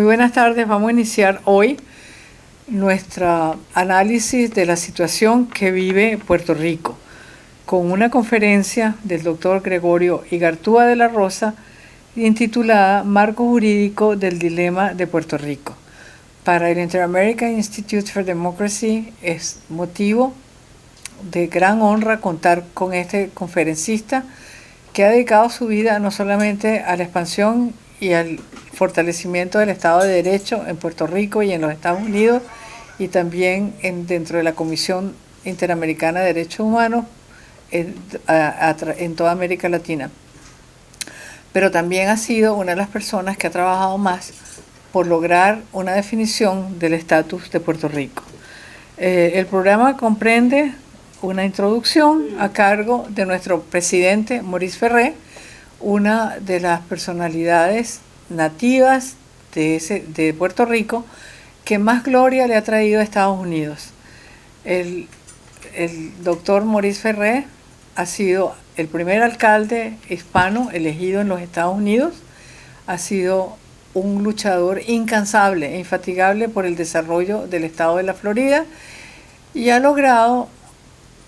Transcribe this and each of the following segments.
Muy buenas tardes. Vamos a iniciar hoy nuestro análisis de la situación que vive Puerto Rico con una conferencia del doctor Gregorio Igartúa de la Rosa intitulada Marco Jurídico del Dilema de Puerto Rico. Para el Inter-American Institute for Democracy es motivo de gran honra contar con este conferencista que ha dedicado su vida no solamente a la expansión y al fortalecimiento del Estado de Derecho en Puerto Rico y en los Estados Unidos, y también dentro de la Comisión Interamericana de Derechos Humanos en toda América Latina. Pero también ha sido una de las personas que ha trabajado más por lograr una definición del estatus de Puerto Rico. El programa comprende una introducción a cargo de nuestro presidente Maurice Ferré, una de las personalidades nativas de Puerto Rico que más gloria le ha traído a Estados Unidos. El doctor Maurice Ferré ha sido el primer alcalde hispano elegido en los Estados Unidos, ha sido un luchador incansable e infatigable por el desarrollo del estado de la Florida y ha logrado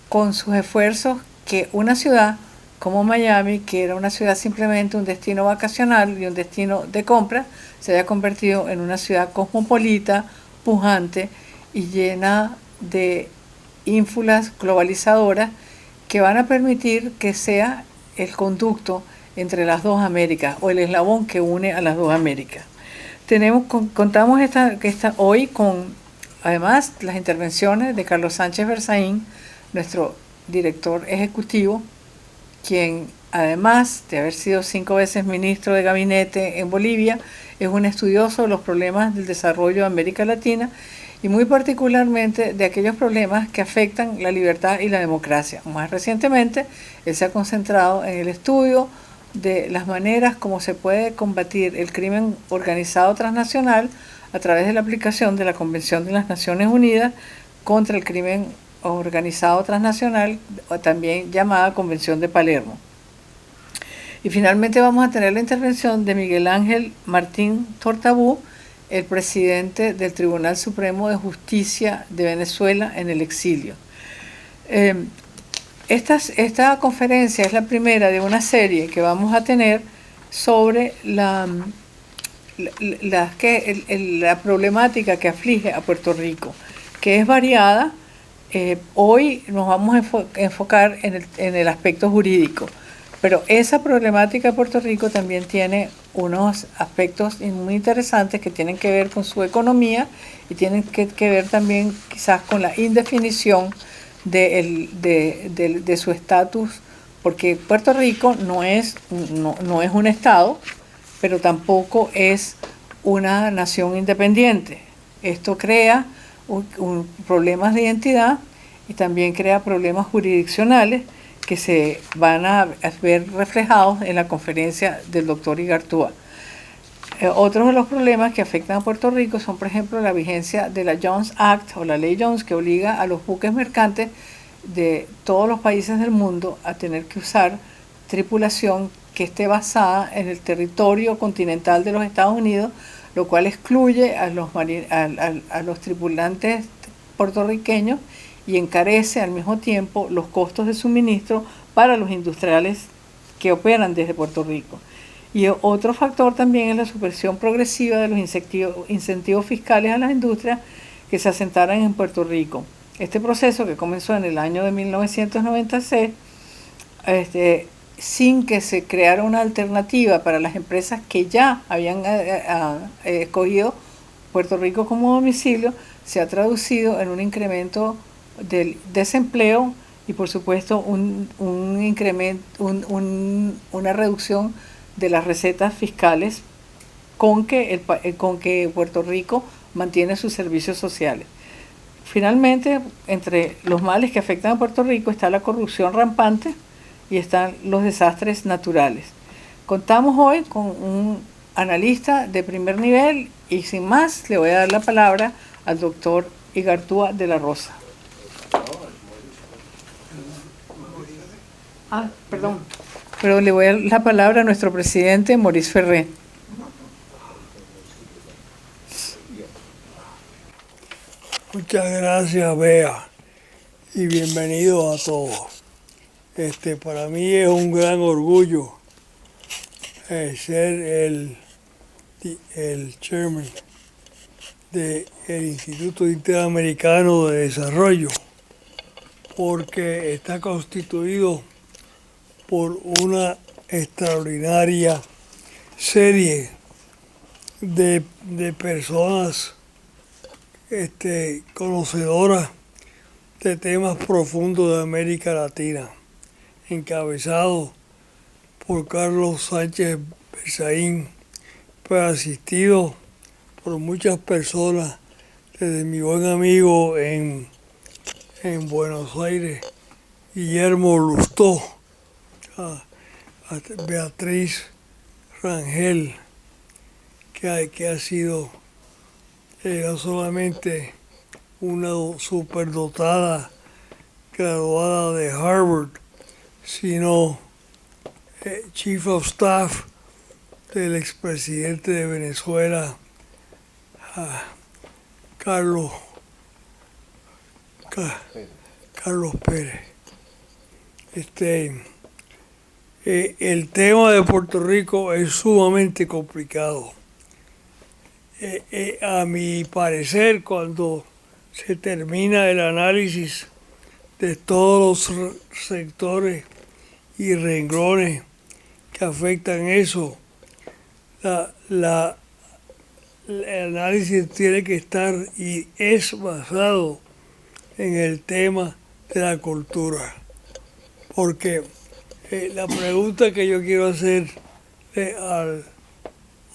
con sus esfuerzos que una ciudad como Miami, que era una ciudad simplemente un destino vacacional y un destino de compra, se haya convertido en una ciudad cosmopolita, pujante y llena de ínfulas globalizadoras que van a permitir que sea el conducto entre las dos Américas o el eslabón que une a las dos Américas. Contamos hoy con, además, las intervenciones de Carlos Sánchez Berzaín, nuestro director ejecutivo, quien, además de haber sido 5 veces ministro de gabinete en Bolivia, es un estudioso de los problemas del desarrollo de América Latina y muy particularmente de aquellos problemas que afectan la libertad y la democracia. Más recientemente, él se ha concentrado en el estudio de las maneras como se puede combatir el crimen organizado transnacional a través de la aplicación de la Convención de las Naciones Unidas contra el crimen organizado transnacional, o también llamada Convención de Palermo. Y finalmente vamos a tener la intervención de Miguel Ángel Martín Tortabú, el presidente del Tribunal Supremo de Justicia de Venezuela en el exilio. Esta conferencia es la primera de una serie que vamos a tener sobre la problemática que aflige a Puerto Rico, que es variada. Hoy nos vamos a enfocar en el aspecto jurídico, pero esa problemática de Puerto Rico también tiene unos aspectos muy interesantes que tienen que ver con su economía y tienen que ver también quizás con la indefinición de su estatus, porque Puerto Rico no es un estado, pero tampoco es una nación independiente. Esto crea problemas de identidad y también crea problemas jurisdiccionales que se van a ver reflejados en la conferencia del doctor Igartúa. Otros de los problemas que afectan a Puerto Rico son, por ejemplo, la vigencia de la Jones Act o la ley Jones, que obliga a los buques mercantes de todos los países del mundo a tener que usar tripulación que esté basada en el territorio continental de los Estados Unidos, lo cual excluye a los tripulantes puertorriqueños y encarece al mismo tiempo los costos de suministro para los industriales que operan desde Puerto Rico. Y otro factor también es la supresión progresiva de los incentivos fiscales a las industrias que se asentaran en Puerto Rico. Este proceso, que comenzó en el año de 1996, sin que se creara una alternativa para las empresas que ya habían escogido Puerto Rico como domicilio, se ha traducido en un incremento del desempleo y, por supuesto, una reducción de las recetas fiscales con que Puerto Rico mantiene sus servicios sociales. Finalmente, entre los males que afectan a Puerto Rico está la corrupción rampante y están los desastres naturales. Contamos hoy con un analista de primer nivel y, sin más, le voy a dar la palabra al doctor Igartúa de la Rosa. Perdón. Pero le voy a dar la palabra a nuestro presidente Maurice Ferré. Muchas gracias, Bea, y bienvenidos a todos. Para mí es un gran orgullo ser el chairman del Instituto Interamericano de Desarrollo, porque está constituido por una extraordinaria serie de personas conocedoras de temas profundos de América Latina, encabezado por Carlos Sánchez Berzaín, pero asistido por muchas personas, desde mi buen amigo en Buenos Aires, Guillermo Lustó, a Beatriz Rangel, que ha sido no solamente una superdotada graduada de Harvard, sino Chief of Staff del expresidente de Venezuela, Carlos Pérez. El tema de Puerto Rico es sumamente complicado. A mi parecer, cuando se termina el análisis de todos los sectores y renglones que afectan eso, el análisis tiene que estar y es basado en el tema de la cultura. Porque la pregunta que yo quiero hacer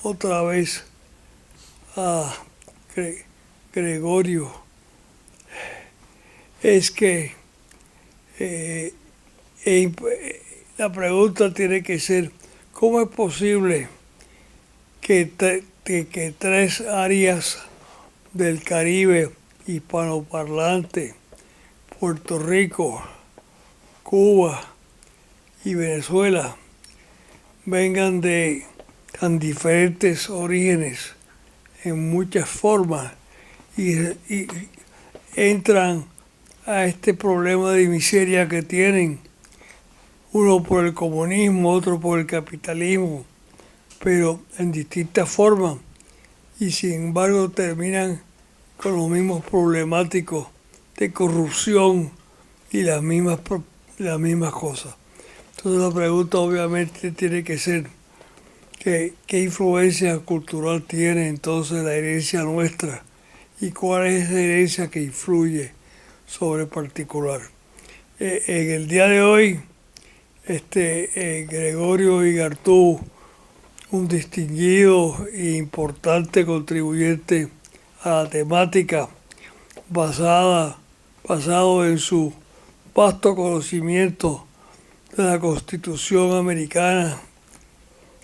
otra vez a Gregorio es que la pregunta tiene que ser: ¿cómo es posible que tres áreas del Caribe hispanoparlante, Puerto Rico, Cuba y Venezuela, vengan de tan diferentes orígenes en muchas formas y entran a este problema de miseria que tienen, uno por el comunismo, otro por el capitalismo, pero en distintas formas, y sin embargo terminan con los mismos problemáticos de corrupción y las mismas cosas? Entonces la pregunta obviamente tiene que ser: ¿qué influencia cultural tiene entonces la herencia nuestra? ¿Y cuál es esa herencia que influye sobre particular? En el día de hoy, Gregorio Igartú, un distinguido e importante contribuyente a la temática, basado en su vasto conocimiento de la Constitución americana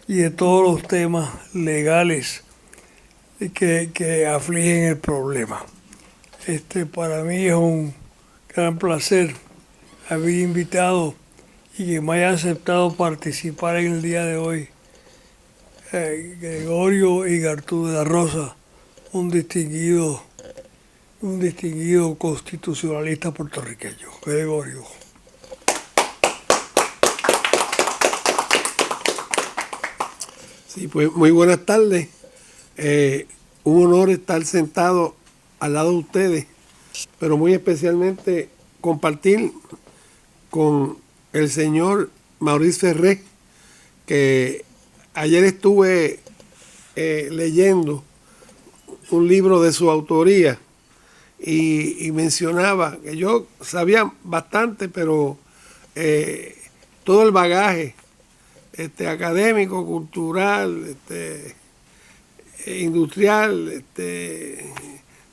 y de todos los temas legales que afligen el problema. Para mí es un gran placer haber invitado y que me haya aceptado participar en el día de hoy Gregorio Igartú de la Rosa, un distinguido constitucionalista puertorriqueño. Gregorio. Sí, pues muy buenas tardes. Un honor estar sentado al lado de ustedes, pero muy especialmente compartir con el señor Maurice Ferré, que ayer estuve leyendo un libro de su autoría y mencionaba que yo sabía bastante, pero todo el bagaje académico, cultural, industrial,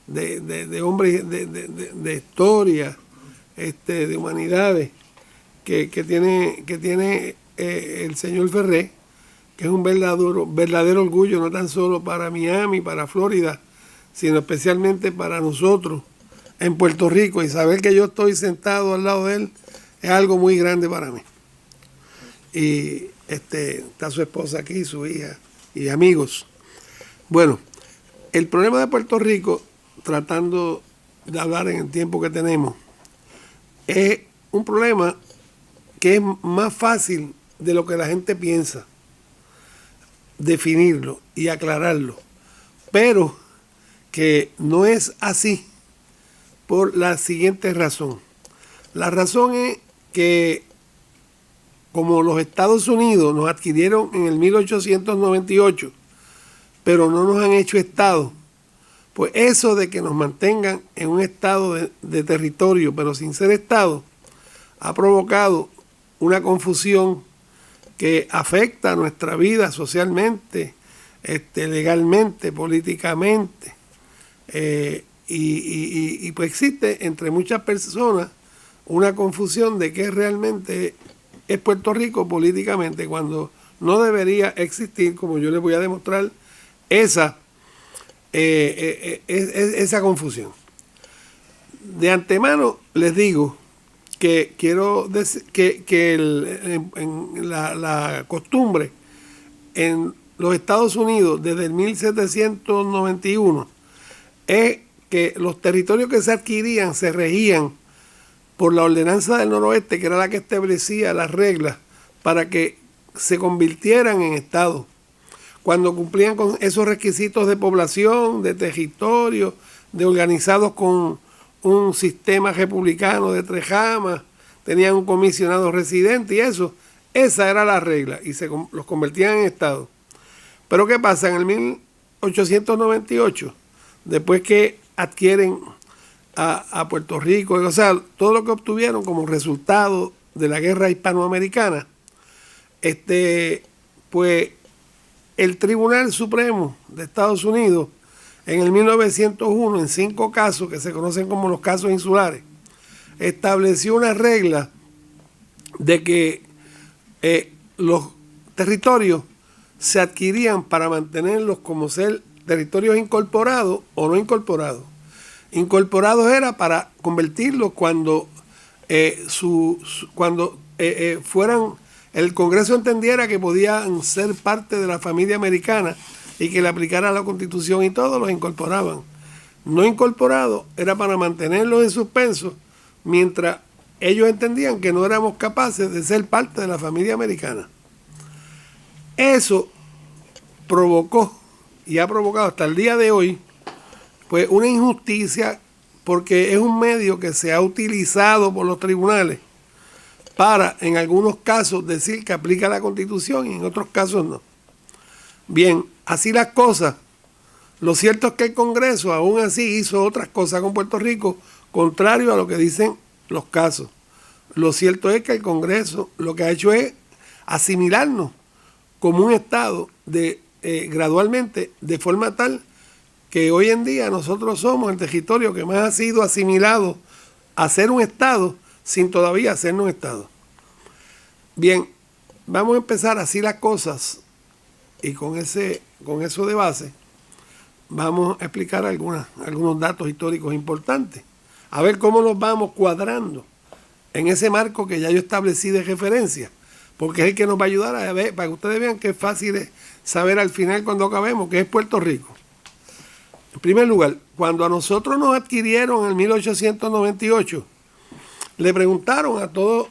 de hombres de historia, de humanidades, que tiene el señor Ferré, que es un verdadero orgullo, no tan solo para Miami, para Florida, sino especialmente para nosotros en Puerto Rico, y saber que yo estoy sentado al lado de él es algo muy grande para mí. Y está su esposa aquí, su hija y amigos. Bueno, el problema de Puerto Rico, tratando de hablar en el tiempo que tenemos, es un problema que es más fácil de lo que la gente piensa definirlo y aclararlo, pero que no es así por la siguiente razón. La razón es que como los Estados Unidos nos adquirieron en el 1898, pero no nos han hecho Estado, pues eso de que nos mantengan en un estado de territorio, pero sin ser Estado, ha provocado una confusión que afecta a nuestra vida socialmente, legalmente, políticamente, y pues existe entre muchas personas una confusión de qué realmente es Puerto Rico políticamente, cuando no debería existir, como yo les voy a demostrar, esa confusión. De antemano les digo que quiero decir que la costumbre en los Estados Unidos desde el 1791 es que los territorios que se adquirían se regían por la ordenanza del noroeste, que era la que establecía las reglas para que se convirtieran en estados. Cuando cumplían con esos requisitos de población, de territorio, de organizados con un sistema republicano de trejamas, tenían un comisionado residente y eso, esa era la regla y los convertían en estados. Pero ¿qué pasa? En el 1898, después que adquieren a Puerto Rico, o sea, todo lo que obtuvieron como resultado de la guerra hispanoamericana, pues el Tribunal Supremo de Estados Unidos en el 1901, en 5 casos que se conocen como los casos insulares, estableció una regla de que los territorios se adquirían para mantenerlos como ser territorios incorporados o no incorporados. Incorporados era para convertirlos cuando fueran, el Congreso entendiera que podían ser parte de la familia americana y que le aplicara la Constitución y todo, los incorporaban. No incorporados era para mantenerlos en suspenso mientras ellos entendían que no éramos capaces de ser parte de la familia americana. Eso provocó y ha provocado hasta el día de hoy pues una injusticia, porque es un medio que se ha utilizado por los tribunales para, en algunos casos, decir que aplica la Constitución y en otros casos no. Bien, así las cosas. Lo cierto es que el Congreso aún así hizo otras cosas con Puerto Rico, contrario a lo que dicen los casos. Lo cierto es que el Congreso lo que ha hecho es asimilarnos como un Estado gradualmente, de forma tal que hoy en día nosotros somos el territorio que más ha sido asimilado a ser un Estado sin todavía sernos Estado. Bien, vamos a empezar así las cosas y con eso de base vamos a explicar algunos datos históricos importantes. A ver cómo nos vamos cuadrando en ese marco que ya yo establecí de referencia, porque es el que nos va a ayudar a ver, para que ustedes vean que es fácil saber al final cuando acabemos, que es Puerto Rico. En primer lugar, cuando a nosotros nos adquirieron en 1898, le preguntaron a todos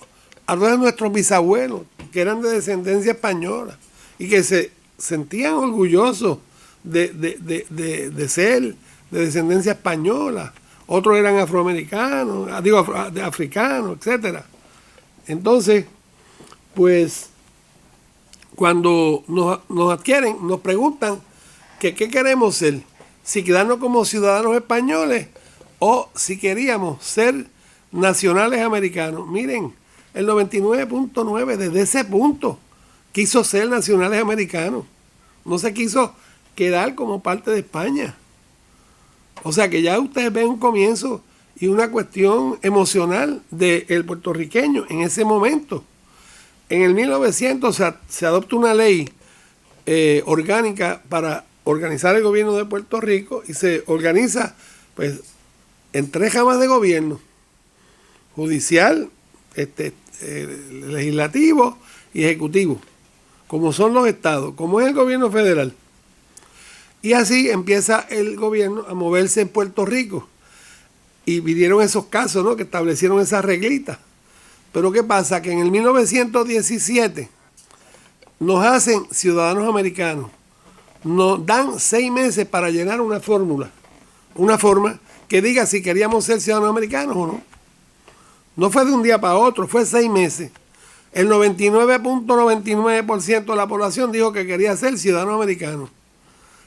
nuestros bisabuelos que eran de descendencia española y que se sentían orgullosos de ser de descendencia española. Otros eran afroamericanos, africanos, etcétera. Entonces, pues, cuando nos adquieren, nos preguntan que qué queremos ser. Si quedarnos como ciudadanos españoles o si queríamos ser nacionales americanos. Miren, el 99.9 desde ese punto quiso ser nacionales americanos. No se quiso quedar como parte de España. O sea que ya ustedes ven un comienzo y una cuestión emocional del puertorriqueño en ese momento. En el 1900 se adopta una ley orgánica para organizar el gobierno de Puerto Rico y se organiza pues en 3 ramas de gobierno: judicial, legislativo y ejecutivo, como son los estados, como es el gobierno federal. Y así empieza el gobierno a moverse en Puerto Rico. y vinieron esos casos, ¿no?, que establecieron esas reglitas. Pero ¿qué pasa? Que en el 1917 nos hacen ciudadanos americanos. Nos dan 6 meses para llenar una fórmula, una forma que diga si queríamos ser ciudadanos americanos o no. No fue de un día para otro, fue 6 meses. El 99.99% de la población dijo que quería ser ciudadano americano.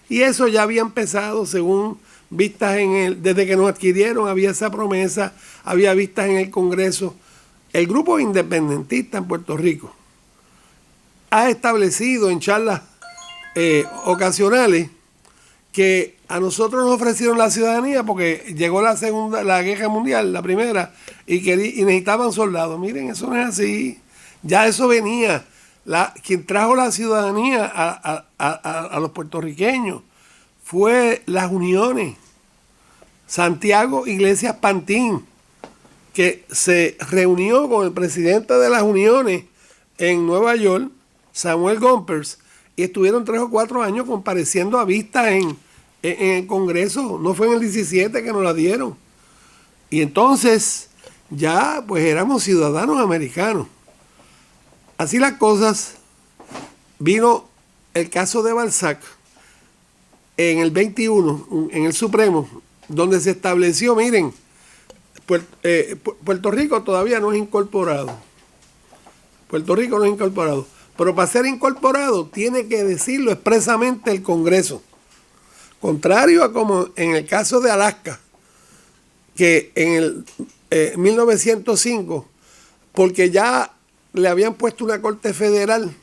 Y eso ya había empezado, según vistas desde que nos adquirieron, había esa promesa, había vistas en el Congreso. El grupo independentista en Puerto Rico ha establecido en charlas ocasionales que a nosotros nos ofrecieron la ciudadanía porque llegó la guerra mundial, la primera, y necesitaban soldados. Miren, eso no es así. Ya eso venía. Quien trajo la ciudadanía a los puertorriqueños fue las uniones. Santiago Iglesias Pantín, que se reunió con el presidente de las uniones en Nueva York, Samuel Gompers, y estuvieron 3 o 4 años compareciendo a vistas en el Congreso. No fue en el 17 que nos la dieron. Y entonces ya pues éramos ciudadanos americanos. Así las cosas, vino el caso de Balzac en el 21, en el Supremo, donde se estableció, miren, Puerto Rico todavía no es incorporado. Puerto Rico no es incorporado. Pero para ser incorporado tiene que decirlo expresamente el Congreso. Contrario a como en el caso de Alaska, que en el 1905, porque ya le habían puesto una corte federal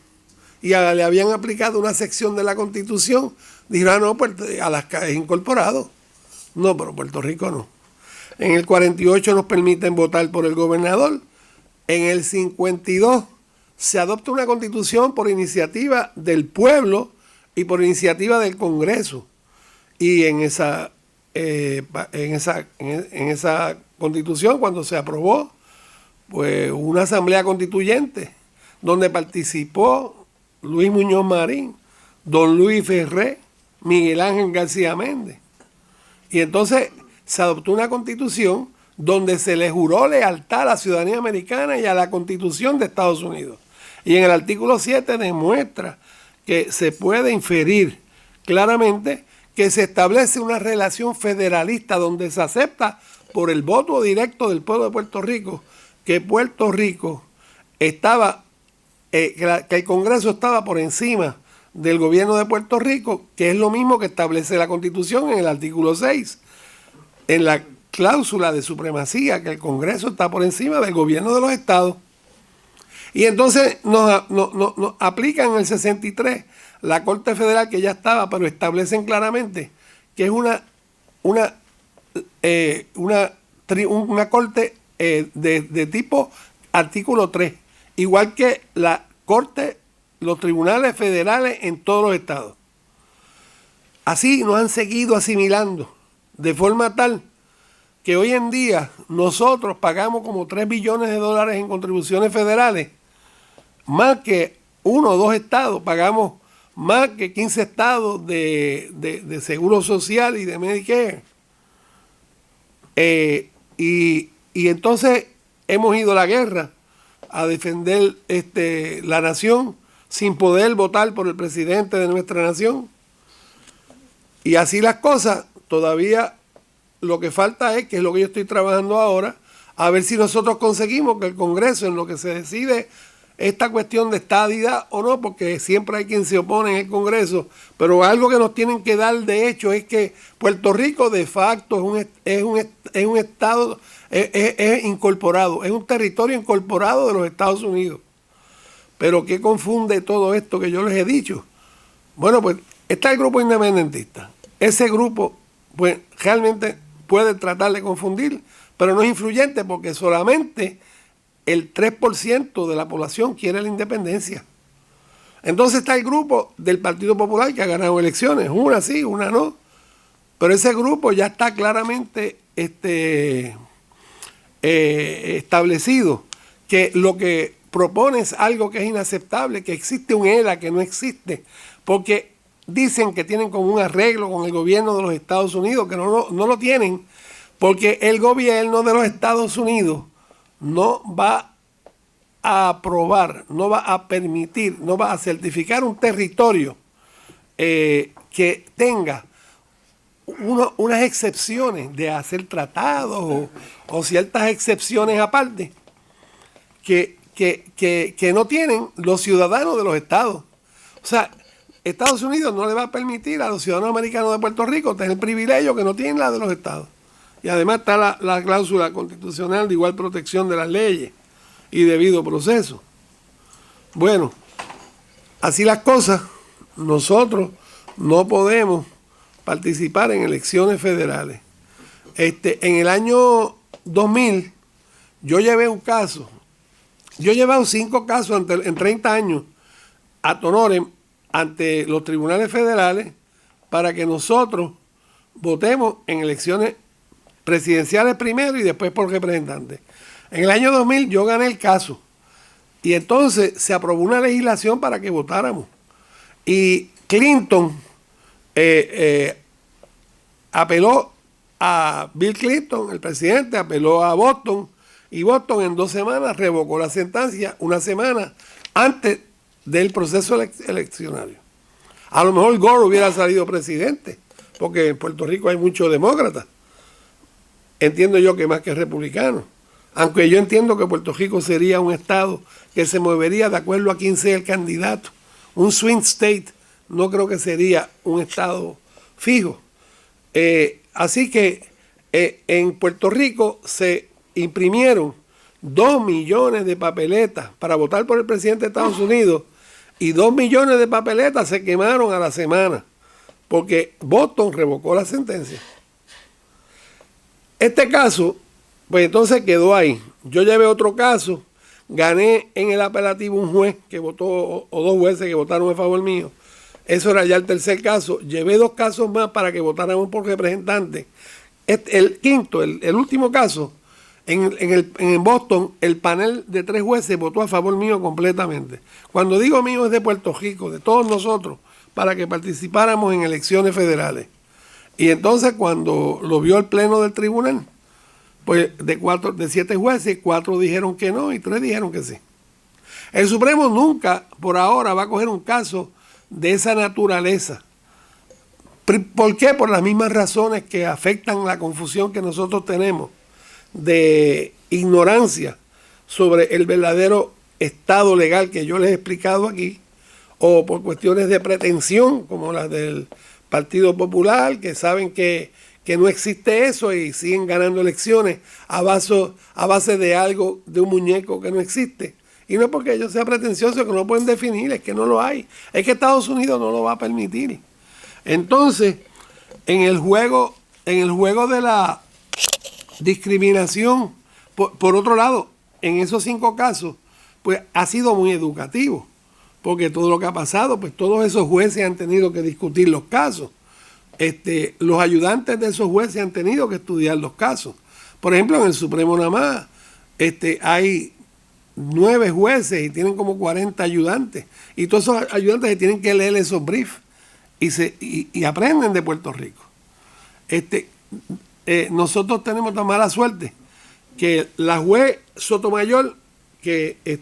y le habían aplicado una sección de la Constitución, dijeron, no, Alaska es incorporado. No, pero Puerto Rico no. En el 48 nos permiten votar por el gobernador. En el 52 se adopta una constitución por iniciativa del pueblo y por iniciativa del Congreso. Y en esa constitución, cuando se aprobó, pues una asamblea constituyente donde participó Luis Muñoz Marín, don Luis Ferré, Miguel Ángel García Méndez. Y entonces se adoptó una constitución donde se le juró lealtad a la ciudadanía americana y a la Constitución de Estados Unidos. Y en el artículo 7 demuestra que se puede inferir claramente que se establece una relación federalista donde se acepta por el voto directo del pueblo de Puerto Rico que Puerto Rico estaba, que el Congreso estaba por encima del gobierno de Puerto Rico, que es lo mismo que establece la Constitución en el artículo 6, en la cláusula de supremacía, que el Congreso está por encima del gobierno de los estados. Y entonces nos aplican en el 63 la Corte Federal, que ya estaba, pero establecen claramente que es una corte de tipo artículo 3, igual que la Corte, los tribunales federales en todos los estados. Así nos han seguido asimilando, de forma tal que hoy en día nosotros pagamos como $3 billones en contribuciones federales, más que 1 o 2 estados, pagamos más que 15 estados de seguro social y de Medicare. Y entonces hemos ido a la guerra a defender la nación sin poder votar por el presidente de nuestra nación. Y así las cosas, todavía lo que falta es, que es lo que yo estoy trabajando ahora, a ver si nosotros conseguimos que el Congreso, en lo que se decide esta cuestión de estadidad o no, porque siempre hay quien se opone en el Congreso, pero algo que nos tienen que dar de hecho es que Puerto Rico de facto es un estado, es incorporado, es un territorio incorporado de los Estados Unidos. Pero ¿qué confunde todo esto que yo les he dicho? Bueno, pues está el grupo independentista. Ese grupo pues realmente puede tratar de confundir, pero no es influyente porque solamente el 3% de la población quiere la independencia. Entonces está el grupo del Partido Popular que ha ganado elecciones, una sí, una no, pero ese grupo ya está claramente establecido, que lo que propone es algo que es inaceptable, que existe un ELA que no existe, porque dicen que tienen como un arreglo con el gobierno de los Estados Unidos, que no lo tienen, Porque el gobierno de los Estados Unidos no va a aprobar, no va a permitir, no va a certificar un territorio que tenga unas excepciones de hacer tratados o ciertas excepciones aparte que no tienen los ciudadanos de los estados. O sea, Estados Unidos no le va a permitir a los ciudadanos americanos de Puerto Rico tener el privilegio que no tienen la de los estados. Y además está la cláusula constitucional de igual protección de las leyes y debido proceso. Bueno, así las cosas, nosotros no podemos participar en elecciones federales. En el año 2000, yo llevé un caso. Yo he llevado 5 casos en 30 años ad honorem ante los tribunales federales para que nosotros votemos en elecciones presidenciales primero y después por representantes. En el año 2000 yo gané el caso y entonces se aprobó una legislación para que votáramos. Y Clinton apeló a Bill Clinton, el presidente, apeló a Boston, y Boston en 2 semanas revocó la sentencia, una semana antes del proceso eleccionario. A lo mejor Gore hubiera salido presidente, porque en Puerto Rico hay muchos demócratas. Entiendo yo que más que republicanos. Aunque yo entiendo que Puerto Rico sería un estado que se movería de acuerdo a quién sea el candidato. Un swing state no creo que sería un estado fijo. Así que en Puerto Rico se imprimieron 2 millones de papeletas para votar por el presidente de Estados Unidos y 2 millones de papeletas se quemaron a la semana porque Boston revocó la sentencia. Este caso, pues entonces quedó ahí. Yo llevé otro caso, gané en el apelativo un juez que votó, o 2 jueces que votaron a favor mío. Eso era ya el tercer caso. Llevé 2 casos más para que votáramos por representantes. El quinto, el último caso, en Boston, el panel de 3 jueces votó a favor mío completamente. Cuando digo mío es de Puerto Rico, de todos nosotros, para que participáramos en elecciones federales. Y entonces cuando lo vio el pleno del tribunal, pues de 7 jueces, 4 dijeron que no y 3 dijeron que sí. El Supremo nunca, por ahora, va a coger un caso de esa naturaleza. ¿Por qué? Por las mismas razones que afectan la confusión que nosotros tenemos de ignorancia sobre el verdadero estado legal que yo les he explicado aquí, o por cuestiones de pretensión como las del Partido Popular, que saben que no existe eso y siguen ganando elecciones a base de algo, de un muñeco que no existe. Y no es porque ellos sean pretenciosos que no lo pueden definir, es que no lo hay. Es que Estados Unidos no lo va a permitir. Entonces, en el juego de la discriminación, por otro lado, en esos 5 casos, pues ha sido muy educativo, porque todo lo que ha pasado, pues todos esos jueces han tenido que discutir los casos. Los ayudantes de esos jueces han tenido que estudiar los casos. Por ejemplo, en el Supremo nada más, hay 9 jueces y tienen como 40 ayudantes. Y todos esos ayudantes se tienen que leer esos briefs y aprenden de Puerto Rico. Nosotros tenemos tan mala suerte que la juez Sotomayor, que es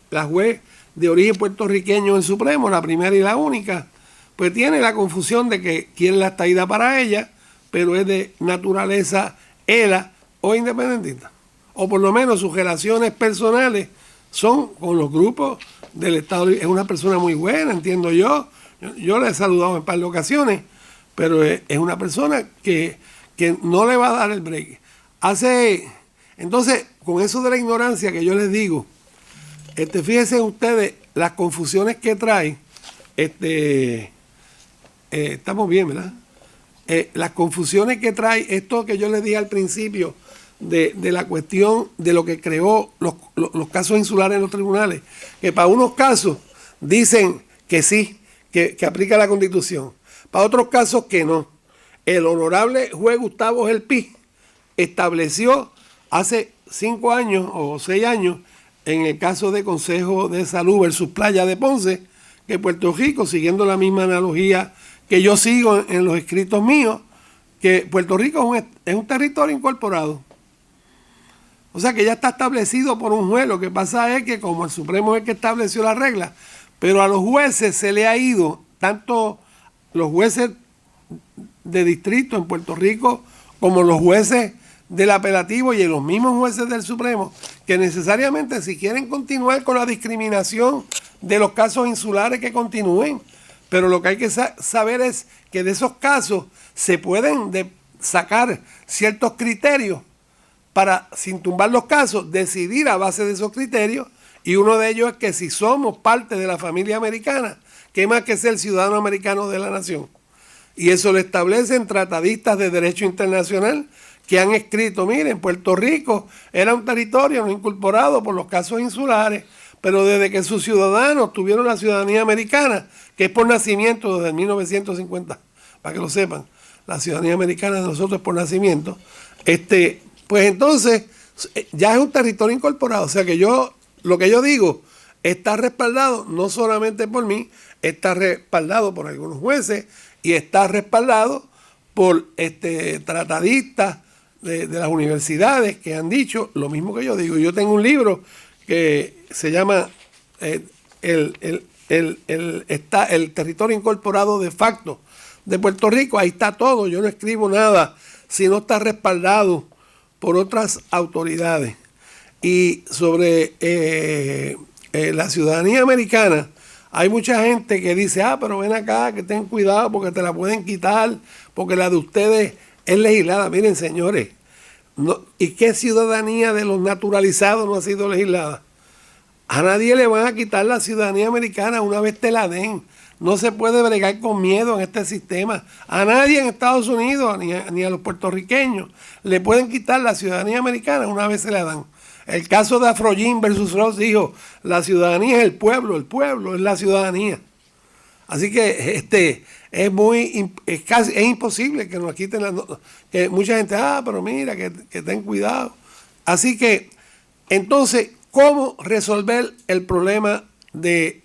la juez de origen puertorriqueño en Supremo, la primera y la única, pues tiene la confusión de que quiere la estadidad para ella, pero es de naturaleza ELA o independentista. O por lo menos sus relaciones personales son con los grupos del Estado. Es una persona muy buena, entiendo yo. Yo la he saludado en un par de ocasiones, pero es una persona que no le va a dar el break. Entonces, con eso de la ignorancia que yo les digo, fíjense ustedes las confusiones que trae, estamos bien, ¿verdad? Las confusiones que trae esto que yo les dije al principio de la cuestión de lo que creó los casos insulares en los tribunales, que para unos casos dicen que sí, que aplica la Constitución, para otros casos que no. El honorable juez Gustavo Gelpi estableció hace 5 años o 6 años, en el caso de Consejo de Salud versus Playa de Ponce, que Puerto Rico, siguiendo la misma analogía que yo sigo en los escritos míos, que Puerto Rico es un territorio incorporado. O sea que ya está establecido por un juez. Lo que pasa es que como el Supremo es el que estableció la regla, pero a los jueces se le ha ido, tanto los jueces de distrito en Puerto Rico como los jueces del apelativo y los mismos jueces del Supremo, que necesariamente si quieren continuar con la discriminación de los casos insulares, que continúen. Pero lo que hay que saber es que de esos casos se pueden sacar ciertos criterios para, sin tumbar los casos, decidir a base de esos criterios, y uno de ellos es que si somos parte de la familia americana, ¿qué más que ser ciudadano americano de la nación? Y eso lo establecen tratadistas de derecho internacional que han escrito, miren, Puerto Rico era un territorio no incorporado por los casos insulares, pero desde que sus ciudadanos tuvieron la ciudadanía americana, que es por nacimiento desde 1950, para que lo sepan, la ciudadanía americana de nosotros es por nacimiento, pues entonces ya es un territorio incorporado. O sea que lo que yo digo está respaldado no solamente por mí, está respaldado por algunos jueces y está respaldado por tratadistas de las universidades que han dicho lo mismo que yo digo. Yo tengo un libro que se llama el territorio incorporado de facto de Puerto Rico. Ahí está todo. Yo no escribo nada si no está respaldado por otras autoridades. Y sobre la ciudadanía americana, hay mucha gente que dice, pero ven acá, que ten cuidado porque te la pueden quitar, porque la de ustedes es legislada. Miren, señores, ¿y qué ciudadanía de los naturalizados no ha sido legislada? A nadie le van a quitar la ciudadanía americana una vez te la den. No se puede bregar con miedo en este sistema. A nadie en Estados Unidos, ni a los puertorriqueños, le pueden quitar la ciudadanía americana una vez se la dan. El caso de Afroyim versus Ross dijo, la ciudadanía es el pueblo es la ciudadanía. Así que es imposible que nos quiten que mucha gente, pero mira, que ten cuidado. Así que, entonces, ¿cómo resolver el problema de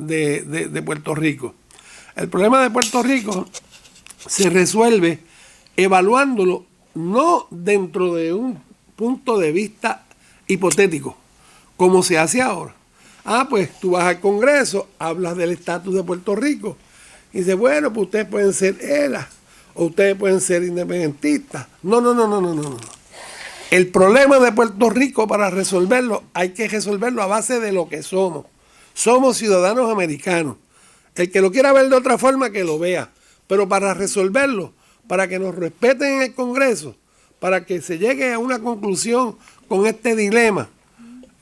Puerto Rico? El problema de Puerto Rico se resuelve evaluándolo no dentro de un punto de vista hipotético, como se hace ahora. Pues tú vas al Congreso, hablas del estatus de Puerto Rico, y dices, bueno, pues ustedes pueden ser ELA, o ustedes pueden ser independentistas. No. El problema de Puerto Rico, para resolverlo, hay que resolverlo a base de lo que somos. Somos ciudadanos americanos. El que lo quiera ver de otra forma, que lo vea. Pero para resolverlo, para que nos respeten en el Congreso, para que se llegue a una conclusión con este dilema,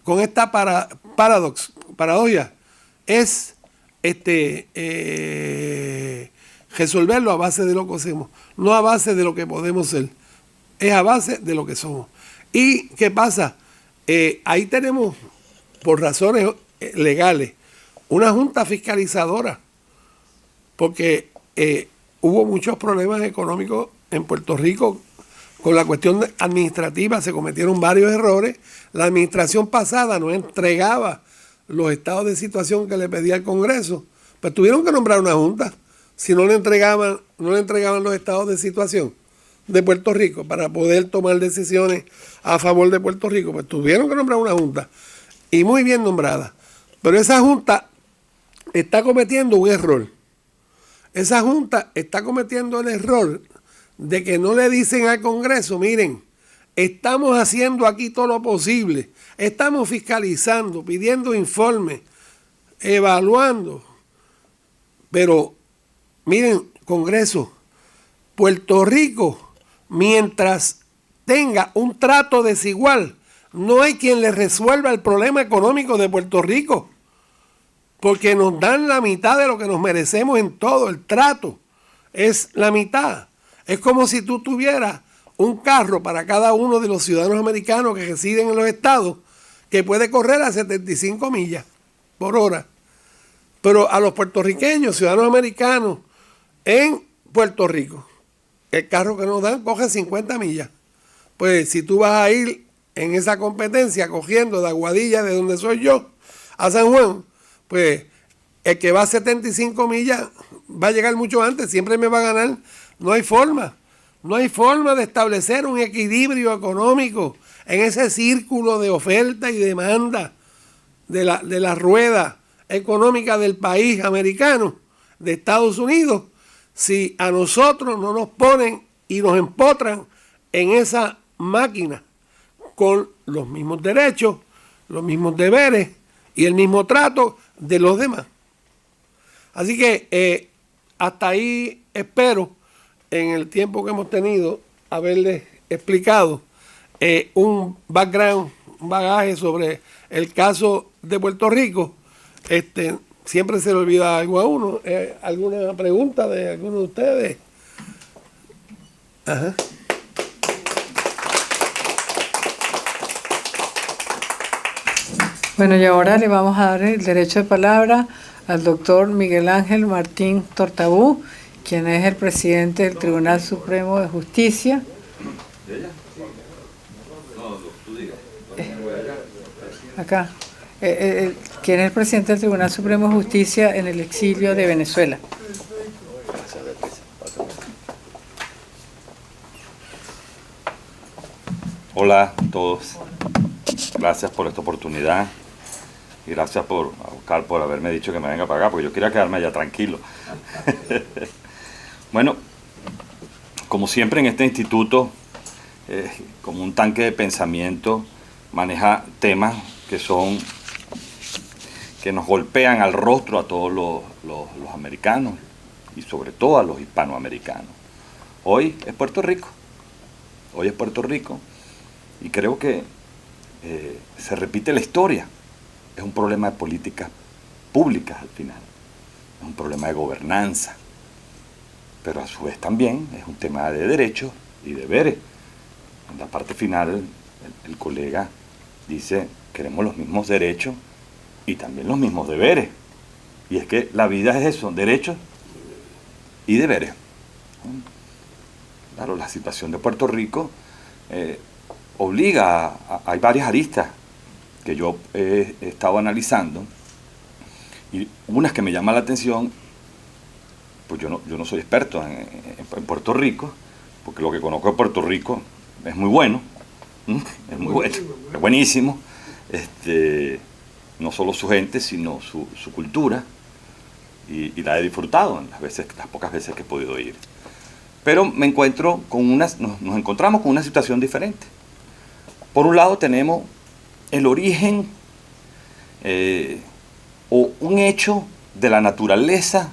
con esta paradoja, es resolverlo a base de lo que hacemos, no a base de lo que podemos ser, es a base de lo que somos. ¿Y qué pasa? Ahí tenemos, por razones legales, una junta fiscalizadora, porque hubo muchos problemas económicos en Puerto Rico con la cuestión administrativa, se cometieron varios errores. La administración pasada no entregaba los estados de situación que le pedía el Congreso, pues tuvieron que nombrar una junta. Si no le entregaban los estados de situación de Puerto Rico para poder tomar decisiones a favor de Puerto Rico, pues tuvieron que nombrar una junta, y muy bien nombrada. Pero esa junta está cometiendo un error. Esa junta está cometiendo el error de que no le dicen al Congreso, miren, estamos haciendo aquí todo lo posible, estamos fiscalizando, pidiendo informes, evaluando, pero miren, Congreso, Puerto Rico, mientras tenga un trato desigual, no hay quien le resuelva el problema económico de Puerto Rico, porque nos dan la mitad de lo que nos merecemos en todo. El trato es la mitad. Es como si tú tuvieras un carro para cada uno de los ciudadanos americanos que residen en los estados, que puede correr a 75 millas por hora. Pero a los puertorriqueños, ciudadanos americanos, en Puerto Rico, el carro que nos dan coge 50 millas. Pues si tú vas a ir en esa competencia cogiendo de Aguadilla, de donde soy yo, a San Juan, pues el que va a 75 millas va a llegar mucho antes, siempre me va a ganar, no hay forma. No hay forma de establecer un equilibrio económico en ese círculo de oferta y demanda de la rueda económica del país americano, de Estados Unidos, si a nosotros no nos ponen y nos empotran en esa máquina con los mismos derechos, los mismos deberes y el mismo trato de los demás. Así que hasta ahí espero, en el tiempo que hemos tenido, haberles explicado un background, un bagaje sobre el caso de Puerto Rico. Siempre se le olvida algo a uno. ¿Alguna pregunta de alguno de ustedes? Ajá. Bueno, y ahora le vamos a dar el derecho de palabra al doctor Miguel Ángel Martín Tortabú, quien es el presidente del Tribunal Supremo de Justicia. Acá. Quien es el presidente del Tribunal Supremo de Justicia en el exilio de Venezuela. Hola a todos. Gracias por esta oportunidad. Y gracias por haberme dicho que me venga para acá, porque yo quería quedarme allá tranquilo. Bueno, como siempre en este instituto, como un tanque de pensamiento, maneja temas que nos golpean al rostro a todos los americanos y sobre todo a los hispanoamericanos. Hoy es Puerto Rico. Hoy es Puerto Rico y creo que se repite la historia. Es un problema de políticas públicas al final, es un problema de gobernanza, pero a su vez también es un tema de derechos y deberes. En la parte final el colega dice, queremos los mismos derechos y también los mismos deberes. Y es que la vida es eso, derechos y deberes. Claro, la situación de Puerto Rico obliga hay varias aristas que yo he estado analizando, y unas que me llaman la atención, pues yo no soy experto en Puerto Rico, porque lo que conozco de Puerto Rico es muy bueno, es muy bueno, es buenísimo, no solo su gente, sino su cultura, y la he disfrutado en las pocas veces que he podido ir. Pero nos encontramos con una situación diferente. Por un lado tenemos el origen o un hecho de la naturaleza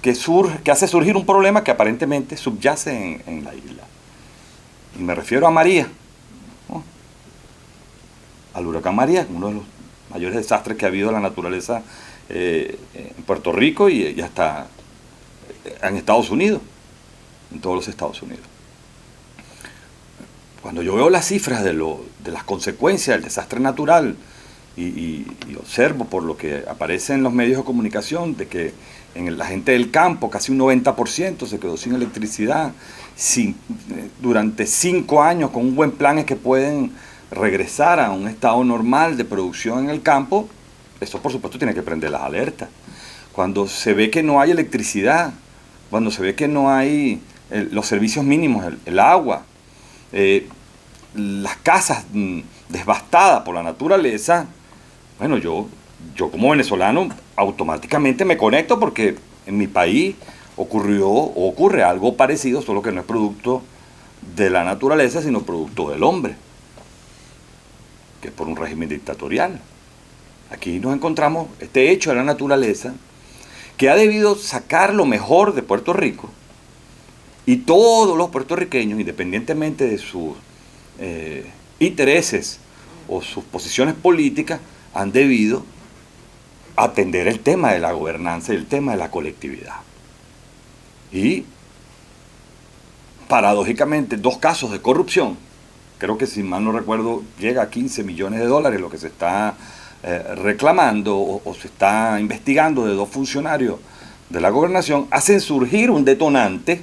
que hace surgir un problema que aparentemente subyace en la isla. Y me refiero a María, ¿no? Al huracán María, uno de los mayores desastres que ha habido en la naturaleza en Puerto Rico y hasta en Estados Unidos, en todos los Estados Unidos. Cuando yo veo las cifras de las consecuencias del desastre natural y observo por lo que aparece en los medios de comunicación de que la gente del campo, casi un 90% se quedó sin electricidad durante 5 años, con un buen plan es que pueden regresar a un estado normal de producción en el campo, eso por supuesto tiene que prender las alertas. Cuando se ve que no hay electricidad, cuando se ve que no hay los servicios mínimos, el agua, las casas devastadas por la naturaleza, bueno, yo como venezolano automáticamente me conecto porque en mi país ocurre algo parecido, solo que no es producto de la naturaleza, sino producto del hombre, que es por un régimen dictatorial. Aquí nos encontramos este hecho de la naturaleza que ha debido sacar lo mejor de Puerto Rico, y todos los puertorriqueños, independientemente de sus intereses o sus posiciones políticas, han debido atender el tema de la gobernanza y el tema de la colectividad. Y, paradójicamente, 2 casos de corrupción, creo que si mal no recuerdo llega a 15 millones de dólares lo que se está reclamando o se está investigando de 2 funcionarios de la gobernación, hacen surgir un detonante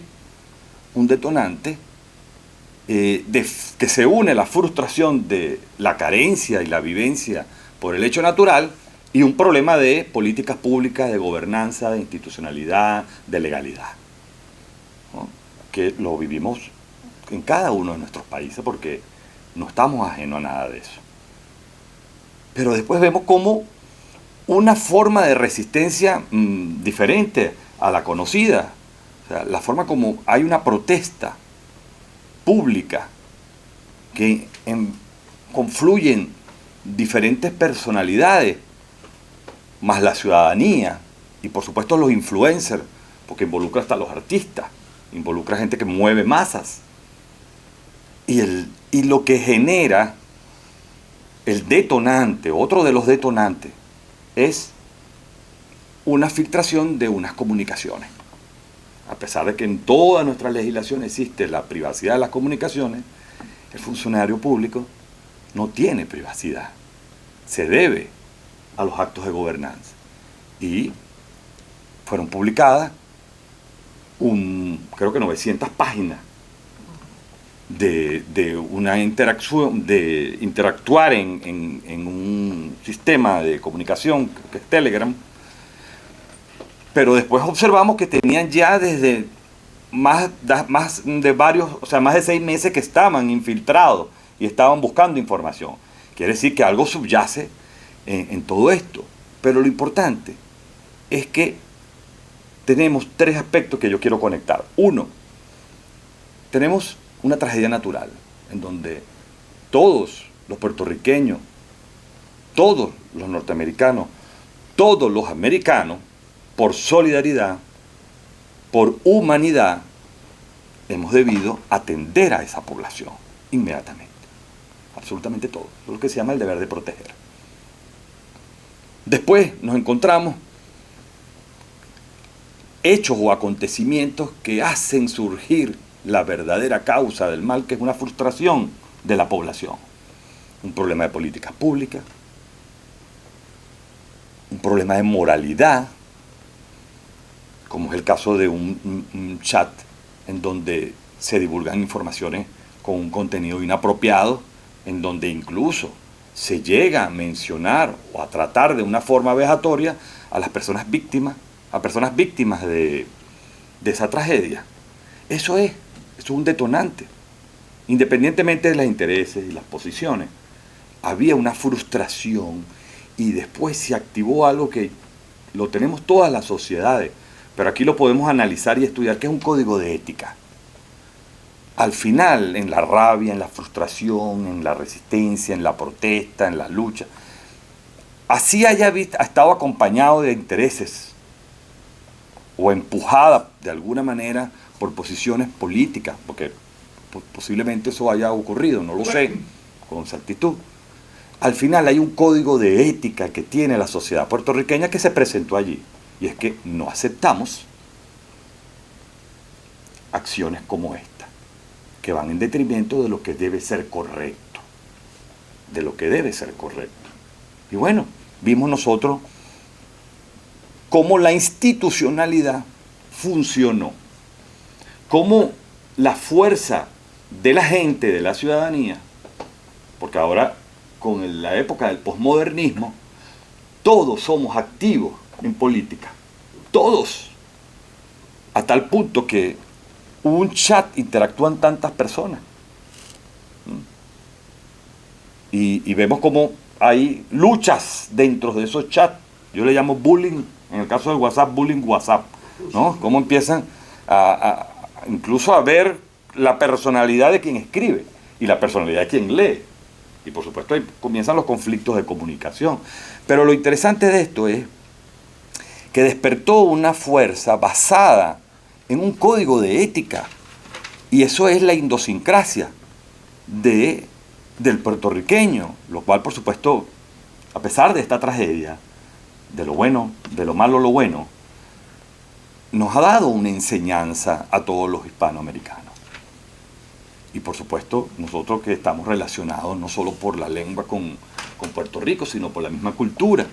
que se une a la frustración de la carencia y la vivencia por el hecho natural y un problema de políticas públicas, de gobernanza, de institucionalidad, de legalidad, ¿no? que lo vivimos en cada uno de nuestros países porque no estamos ajenos a nada de eso. Pero después vemos como una forma de resistencia diferente a la conocida, o sea, la forma como hay una protesta pública que confluyen diferentes personalidades, más la ciudadanía y por supuesto los influencers, porque involucra hasta los artistas, involucra gente que mueve masas. Y lo que genera el detonante, otro de los detonantes, es una filtración de unas comunicaciones. A pesar de que en toda nuestra legislación existe la privacidad de las comunicaciones, el funcionario público no tiene privacidad. Se debe a los actos de gobernanza. Y fueron publicadas creo que 900 páginas de una interacción, de interactuar en un sistema de comunicación que es Telegram. Pero después observamos que tenían ya desde más de 6 meses que estaban infiltrados y estaban buscando información. Quiere decir que algo subyace en todo esto. Pero lo importante es que tenemos 3 aspectos que yo quiero conectar. Uno, tenemos una tragedia natural en donde todos los puertorriqueños, todos los norteamericanos, todos los americanos, por solidaridad, por humanidad, hemos debido atender a esa población inmediatamente. Absolutamente todo. Eso es lo que se llama el deber de proteger. Después nos encontramos hechos o acontecimientos que hacen surgir la verdadera causa del mal, que es una frustración de la población. Un problema de políticas públicas, un problema de moralidad, como es el caso de un chat en donde se divulgan informaciones con un contenido inapropiado, en donde incluso se llega a mencionar o a tratar de una forma vejatoria a las personas víctimas, de esa tragedia. Eso es un detonante. Independientemente de los intereses y las posiciones, había una frustración y después se activó algo que lo tenemos todas las sociedades, pero aquí lo podemos analizar y estudiar, que es un código de ética. Al final, en la rabia, en la frustración, en la resistencia, en la protesta, en la lucha, así ha estado acompañado de intereses o empujada de alguna manera por posiciones políticas, porque posiblemente eso haya ocurrido, no lo sé con exactitud. Al final hay un código de ética que tiene la sociedad puertorriqueña que se presentó allí, y es que no aceptamos acciones como esta, que van en detrimento de lo que debe ser correcto, Y bueno, vimos nosotros cómo la institucionalidad funcionó, cómo la fuerza de la gente, de la ciudadanía, porque ahora con la época del posmodernismo, todos somos activos en política, todos, a tal punto que un chat interactúan tantas personas. Y vemos cómo hay luchas dentro de esos chats. Yo le llamo bullying, en el caso del WhatsApp, bullying WhatsApp, ¿no? Cómo empiezan incluso a ver la personalidad de quien escribe y la personalidad de quien lee. Y por supuesto ahí comienzan los conflictos de comunicación. Pero lo interesante de esto es que despertó una fuerza basada en un código de ética. Y eso es la idiosincrasia del puertorriqueño, lo cual por supuesto, a pesar de esta tragedia, de lo bueno, de lo malo, lo bueno, nos ha dado una enseñanza a todos los hispanoamericanos. Y por supuesto, nosotros que estamos relacionados no solo por la lengua con Puerto Rico, sino por la misma cultura.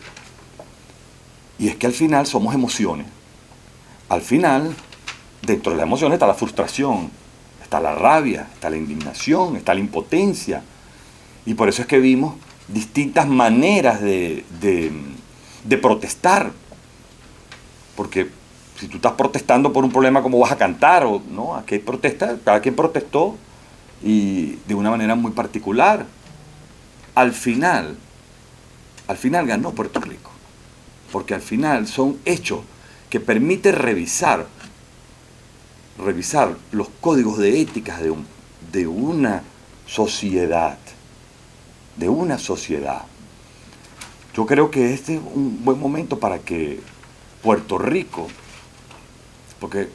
Y es que al final somos emociones. Al final, dentro de las emociones está la frustración, está la rabia, está la indignación, está la impotencia. Y por eso es que vimos distintas maneras de protestar. Porque Si tú estás protestando por un problema, ¿cómo vas a cantar? O, no, aquí hay protesta, cada quien protestó y de una manera muy particular. Al final ganó Puerto Rico, porque al final son hechos que permiten revisar los códigos de ética de una sociedad. Yo creo que este es un buen momento para que Puerto Rico, porque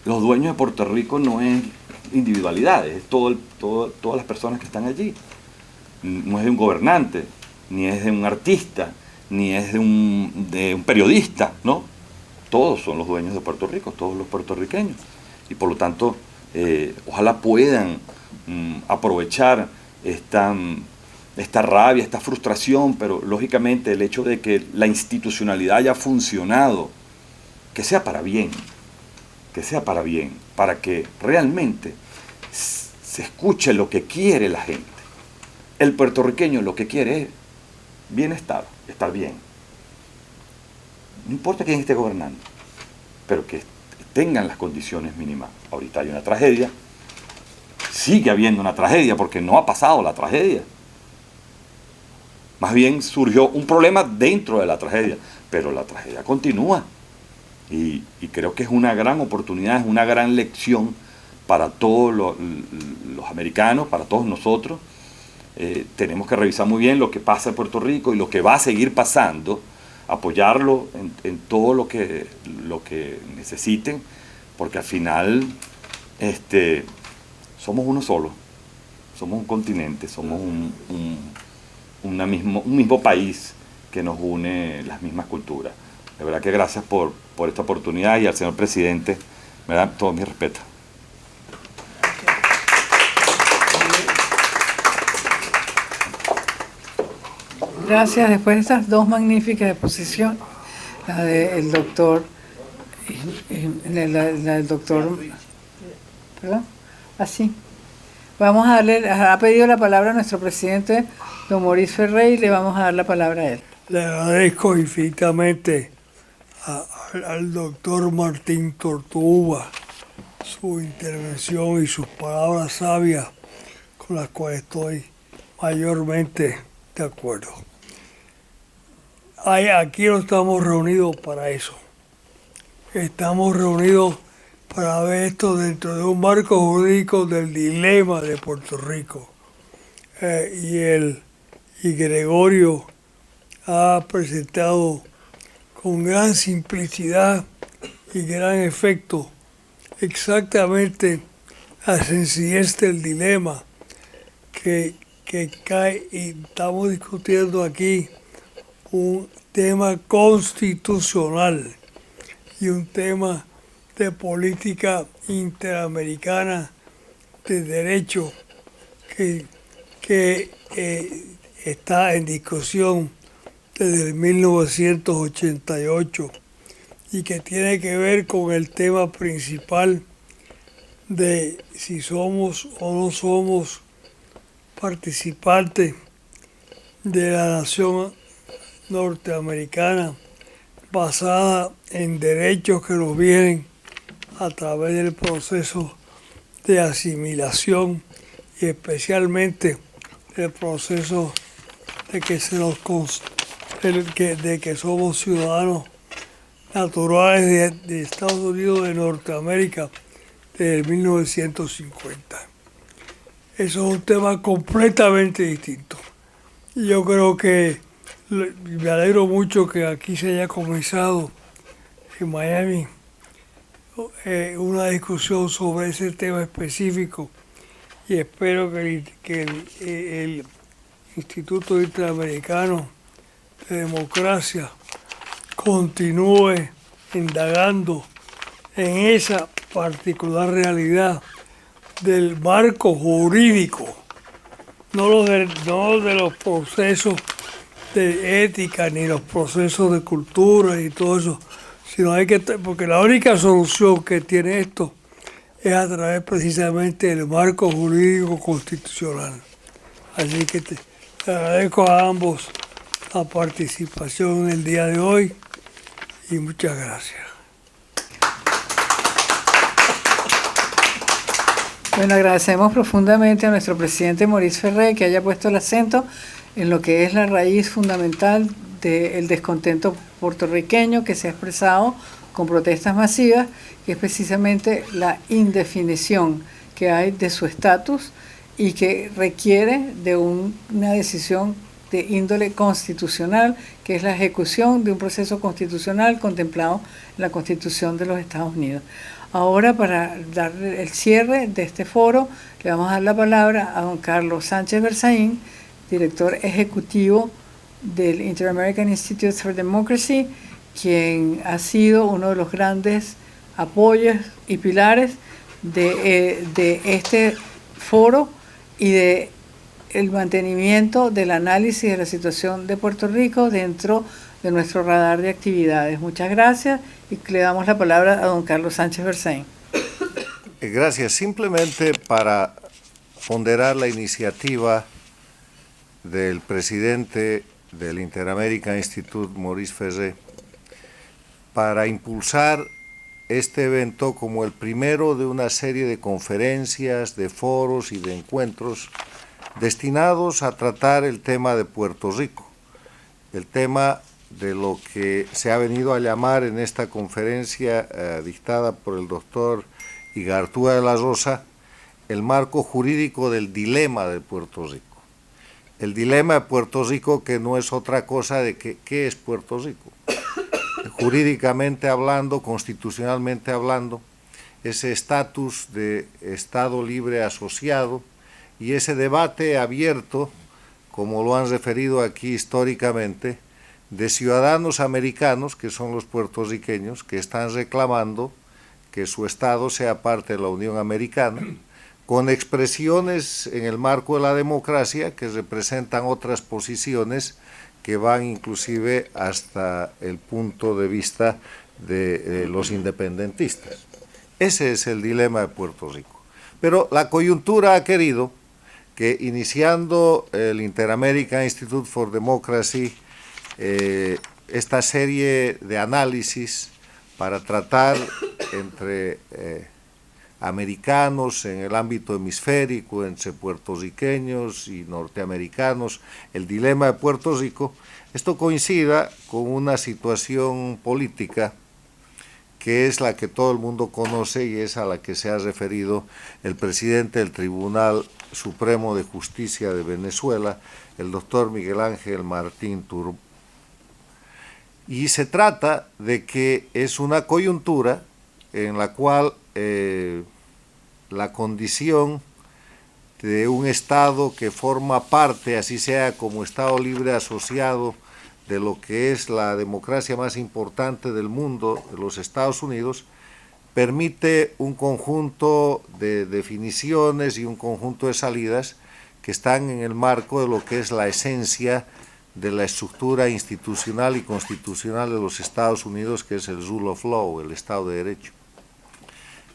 los dueños de Puerto Rico no es individualidades, es todas las personas que están allí. No es de un gobernante, ni es de un artista, ni es de un periodista, ¿no? Todos son los dueños de Puerto Rico, todos los puertorriqueños. Y por lo tanto, ojalá puedan aprovechar esta rabia, esta frustración, pero lógicamente el hecho de que la institucionalidad haya funcionado, que sea para bien, para que realmente se escuche lo que quiere la gente. El puertorriqueño lo que quiere es bienestar, estar bien. No importa quién esté gobernando, pero que tengan las condiciones mínimas. Ahorita hay una tragedia, sigue habiendo una tragedia porque no ha pasado la tragedia. Más bien surgió un problema dentro de la tragedia, pero la tragedia continúa. Y creo que es una gran oportunidad, es una gran lección para todos los americanos, para todos nosotros. Tenemos que revisar muy bien lo que pasa en Puerto Rico y lo que va a seguir pasando, apoyarlo en todo lo que necesiten, porque al final somos uno solo, somos un continente, somos un mismo país que nos une las mismas culturas. De verdad que gracias por esta oportunidad, y al señor presidente me da todo mi respeto. Gracias. Después de estas dos magníficas exposiciones, la del doctor, la del doctor, perdón, así. Vamos a darle, ha pedido la palabra a nuestro presidente, don Maurice Ferré, y le vamos a dar la palabra a él. Le agradezco infinitamente al doctor Martín Tortuga su intervención y sus palabras sabias, con las cuales estoy mayormente de acuerdo. Aquí no estamos reunidos para eso. Estamos reunidos para ver esto dentro de un marco jurídico del dilema de Puerto Rico. Y Gregorio ha presentado con gran simplicidad y gran efecto exactamente la sencillez del dilema que cae, y estamos discutiendo aquí un tema constitucional y un tema de política interamericana de derecho que está en discusión desde el 1988 y que tiene que ver con el tema principal de si somos o no somos participantes de la nación norteamericana basada en derechos que nos vienen a través del proceso de asimilación y especialmente el proceso de que somos ciudadanos naturales de Estados Unidos de Norteamérica desde 1950. Eso es un tema completamente distinto. Y yo creo que me alegro mucho que aquí se haya comenzado en Miami una discusión sobre ese tema específico, y espero que el Instituto Interamericano de Democracia continúe indagando en esa particular realidad del marco jurídico, no de los procesos de ética ni los procesos de cultura y todo eso, sino porque la única solución que tiene esto es a través precisamente del marco jurídico constitucional. Así que te agradezco a ambos la participación en el día de hoy y muchas gracias. Bueno, agradecemos profundamente a nuestro presidente Maurice Ferré que haya puesto el acento en lo que es la raíz fundamental del descontento puertorriqueño que se ha expresado con protestas masivas, que es precisamente la indefinición que hay de su estatus y que requiere de una decisión de índole constitucional, que es la ejecución de un proceso constitucional contemplado en la Constitución de los Estados Unidos. Ahora, para dar el cierre de este foro, le vamos a dar la palabra a don Carlos Sánchez Berzaín, director ejecutivo del Inter-American Institute for Democracy, quien ha sido uno de los grandes apoyos y pilares de este foro y de el mantenimiento del análisis de la situación de Puerto Rico dentro de nuestro radar de actividades. Muchas gracias y le damos la palabra a don Carlos Sánchez Berzaín. Gracias. Simplemente para ponderar la iniciativa del presidente del Inter-American Institute, Maurice Ferré, para impulsar este evento como el primero de una serie de conferencias, de foros y de encuentros destinados a tratar el tema de Puerto Rico, el tema de lo que se ha venido a llamar en esta conferencia dictada por el doctor Igartúa de la Rosa, el marco jurídico del dilema de Puerto Rico. El dilema de Puerto Rico, que no es otra cosa de que, ¿qué es Puerto Rico? Jurídicamente hablando, constitucionalmente hablando, ese estatus de Estado libre asociado y ese debate abierto, como lo han referido aquí históricamente, de ciudadanos americanos, que son los puertorriqueños, que están reclamando que su Estado sea parte de la Unión Americana, con expresiones en el marco de la democracia que representan otras posiciones que van inclusive hasta el punto de vista de los independentistas. Ese es el dilema de Puerto Rico. Pero la coyuntura ha querido que, iniciando el Inter-American Institute for Democracy, esta serie de análisis para tratar entre americanos en el ámbito hemisférico, entre puertorriqueños y norteamericanos, el dilema de Puerto Rico, esto coincida con una situación política que es la que todo el mundo conoce y es a la que se ha referido el presidente del Tribunal Supremo de Justicia de Venezuela, el doctor Miguel Ángel Martín Turbay. Y se trata de que es una coyuntura en la cual la condición de un Estado que forma parte, así sea como Estado libre asociado, de lo que es la democracia más importante del mundo, de los Estados Unidos, permite un conjunto de definiciones y un conjunto de salidas que están en el marco de lo que es la esencia de la estructura institucional y constitucional de los Estados Unidos, que es el rule of law, el Estado de Derecho.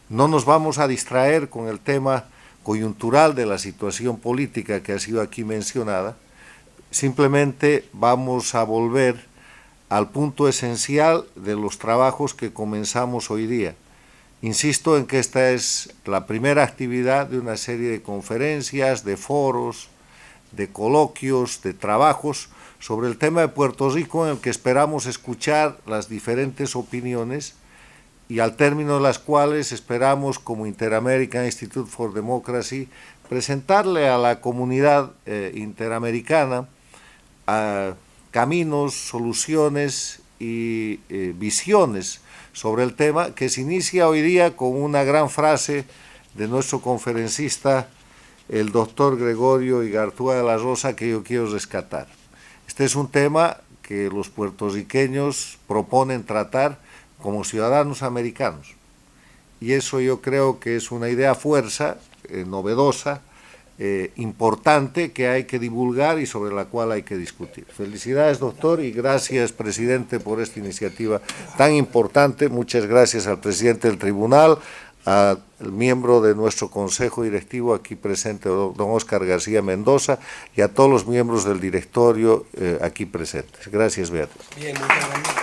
No nos vamos a distraer con el tema coyuntural de la situación política que ha sido aquí mencionada, simplemente vamos a volver al punto esencial de los trabajos que comenzamos hoy día. Insisto en que esta es la primera actividad de una serie de conferencias, de foros, de coloquios, de trabajos sobre el tema de Puerto Rico, en el que esperamos escuchar las diferentes opiniones y al término de las cuales esperamos, como Inter-American Institute for Democracy, presentarle a la comunidad interamericana caminos, soluciones y visiones sobre el tema, que se inicia hoy día con una gran frase de nuestro conferencista, el doctor Gregorio Igartúa de la Rosa, que yo quiero rescatar. Este es un tema que los puertorriqueños proponen tratar como ciudadanos americanos, y eso yo creo que es una idea fuerza, novedosa, importante, que hay que divulgar y sobre la cual hay que discutir. Felicidades, doctor, y gracias, presidente, por esta iniciativa tan importante. Muchas gracias al presidente del tribunal, al miembro de nuestro consejo directivo aquí presente, don Óscar García Mendoza, y a todos los miembros del directorio aquí presentes. Gracias, Beatriz. Bien, muchas gracias.